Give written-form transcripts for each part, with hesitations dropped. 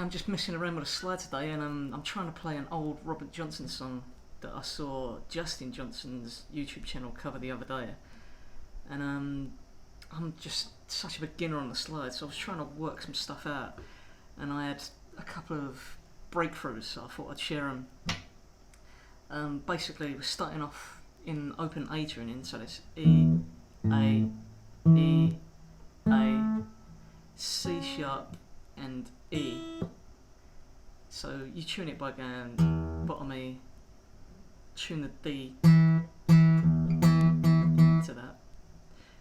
I'm just messing around with a slide today, and I'm trying to play an old Robert Johnson song that I saw Justin Johnson's YouTube channel cover the other day. And I'm just such a beginner on the slide, so I was trying to work some stuff out, and I had a couple of breakthroughs, so I thought I'd share them. Basically, we're starting off in open A tuning, so it's E, A, E, A, C sharp, and E. So you tune it by going bottom E, tune the D to that,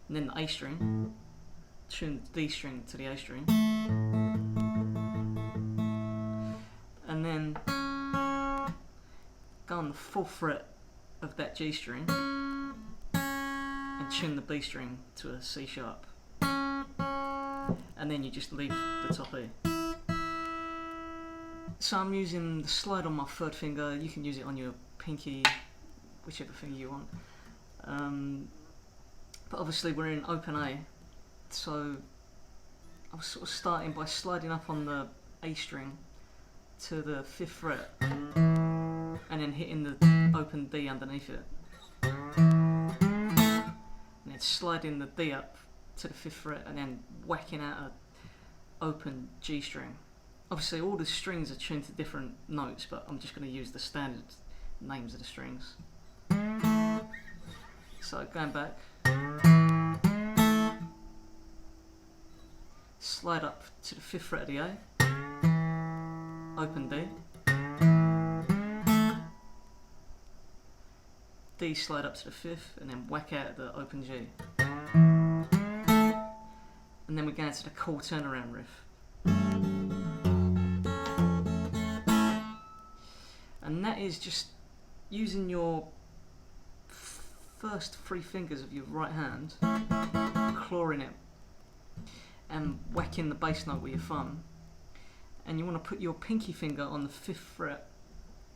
and then the A string, tune the D string to the A string, and then go on the 4th fret of that G string and tune the B string to a C sharp, and then you just leave the top E. So I'm using the slide on my 3rd finger. You can use it on your pinky, whichever finger you want. But obviously we're in open A, so I was sort of starting by sliding up on the A string to the 5th fret and then hitting the open D underneath it, and then sliding the D up to the 5th fret and then whacking out an open G string. Obviously all the strings are tuned to different notes, but I'm just going to use the standard names of the strings. So going back, slide up to the 5th fret of the A, open D, D slide up to the 5th, and then whack out the open G. And then we're going to the cool turnaround riff. And that is just using your first 3 fingers of your right hand, clawing it, and whacking the bass note with your thumb. And you want to put your pinky finger on the 5th fret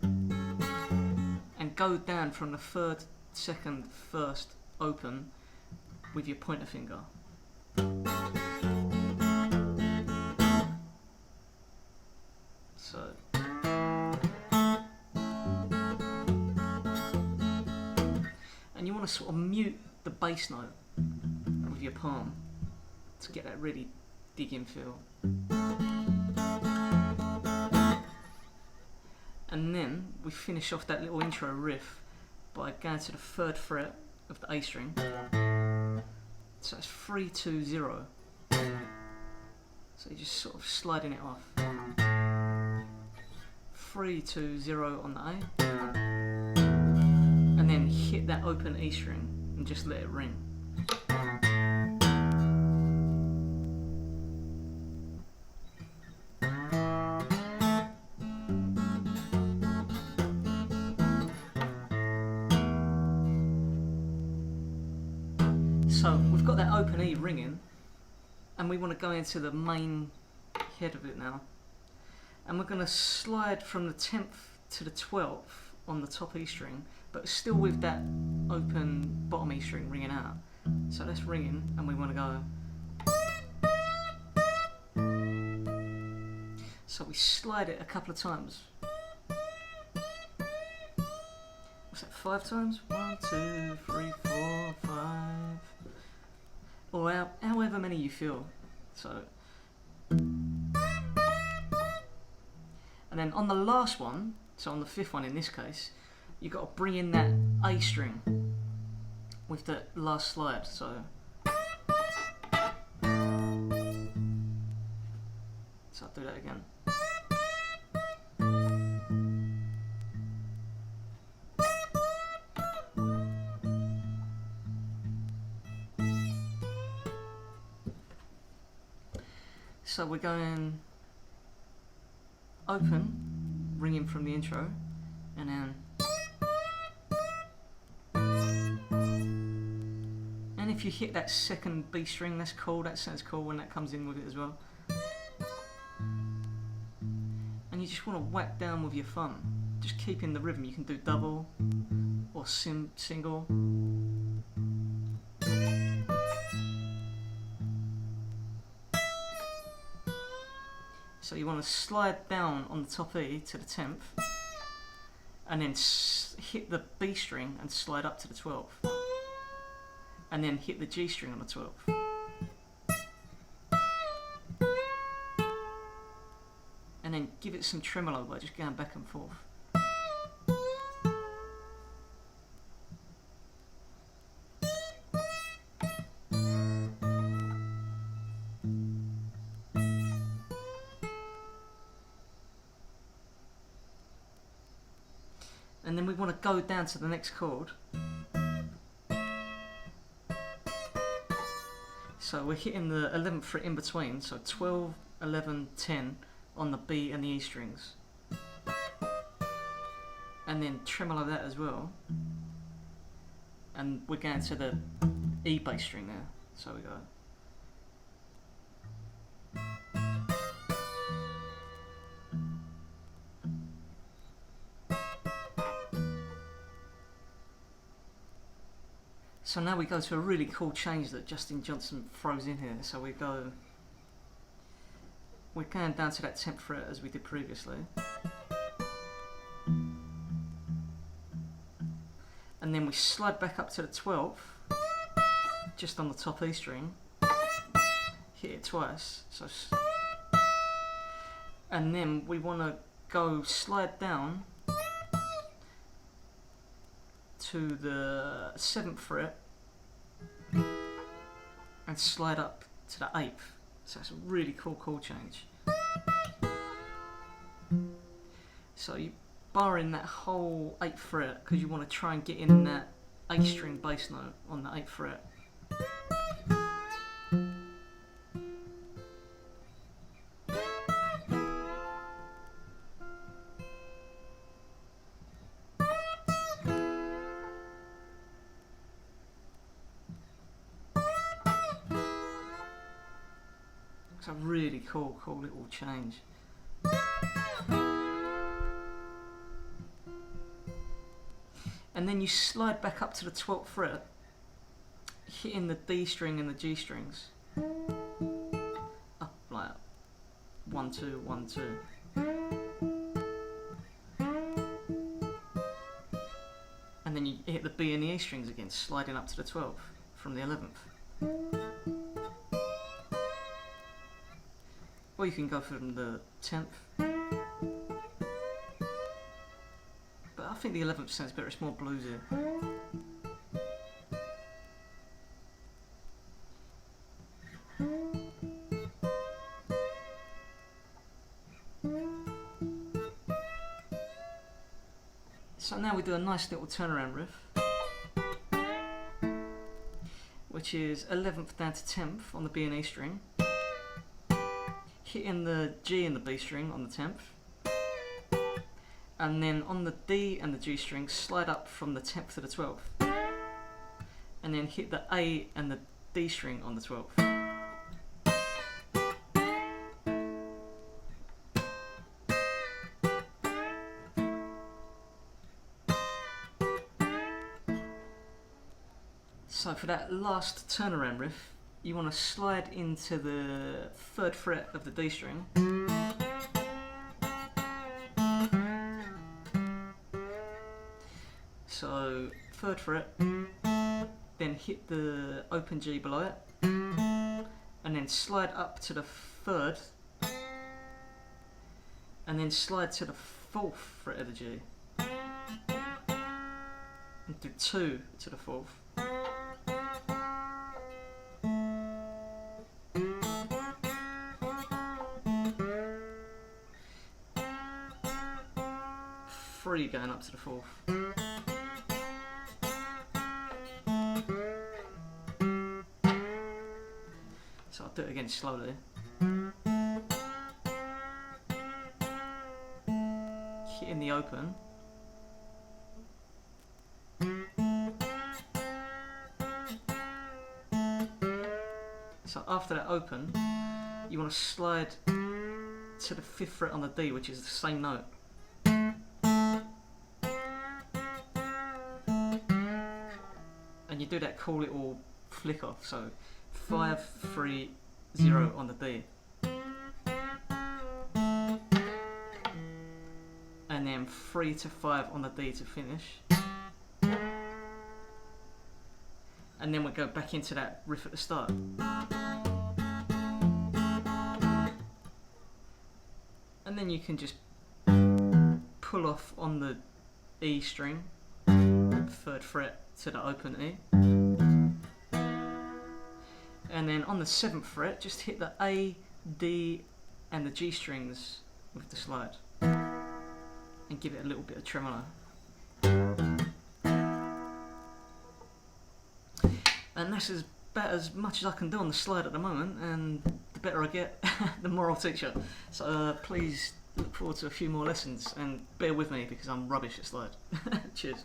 and go down from the 3rd, 2nd, 1st open with your pointer finger. So and you want to sort of mute the bass note with your palm to get that really digging feel. And then we finish off that little intro riff by going to the 3rd fret of the A string. So it's 3, 2, 0. So you're just sort of sliding it off. 3, 2, 0 on the A, and then hit that open E string and just let it ring. So we've got that open E ringing, and we want to go into the main head of it now. And we're going to slide from the 10th to the 12th on the top E string, but still with that open bottom E string ringing out. So that's ringing, and we want to go. So we slide it a couple of times. What's that, 5 times? 1, 2, 3, 4, 5. Or however many you feel. So. And then on the last one, so on the 5th one in this case, you've got to bring in that A string with the last slide. So I'll do that again. So we're going open, ringing from the intro, and then, and if you hit that 2nd B string, that's cool, that sounds cool when that comes in with it as well. And you just want to whack down with your thumb, just keeping the rhythm. You can do double or single. So you want to slide down on the top E to the 10th, and then hit the B string and slide up to the 12th, and then hit the G string on the 12th. And then give it some tremolo by just going back and forth. And then we want to go down to the next chord. So we're hitting the 11th fret in between, so 12, 11, 10 on the B and the E strings. And then tremolo that as well. And we're going to the E bass string there. So we go. So now we go to a really cool change that Justin Johnson throws in here. So we're going down to that 10th fret as we did previously. And then we slide back up to the 12th, just on the top E string, hit it twice. So, and then we want to go slide down to the 7th fret and slide up to the 8th. So it's a really cool chord change. So you bar in that whole 8th fret because you want to try and get in that A string bass note on the 8th fret. It's a really cool little change. And then you slide back up to the 12th fret, hitting the D string and the G strings. Up like 1, 2, 1, 2. And then you hit the B and the E strings again, sliding up to the 12th from the 11th. Or you can go from the 10th. But I think the 11th sounds better, it's more bluesy. So now we do a nice little turnaround riff, which is 11th down to 10th on the B and E string, hitting the G and the B string on the 10th, and then on the D and the G string slide up from the 10th to the 12th, and then hit the A and the D string on the 12th. So for that last turnaround riff, you want to slide into the 3rd fret of the D string, so 3rd fret, then hit the open G below it, and then slide up to the 3rd, and then slide to the 4th fret of the G, and do 2 to the 4th. Three going up to the 4th. So I'll do it again slowly. Hitting the open. So after that open, you want to slide to the 5th fret on the D, which is the same note. And you do that cool little flick off, so 5, 3, 0 on the D. and then 3 to 5 on the D to finish. And then we go back into that riff at the start. And then you can just pull off on the E string, 3rd fret to the open E. And then on the 7th fret, just hit the A, D and the G strings with the slide. And give it a little bit of tremolo. And that's about as much as I can do on the slide at the moment, and the better I get, the more I'll teach you. So please look forward to a few more lessons, and bear with me because I'm rubbish at slide. Cheers.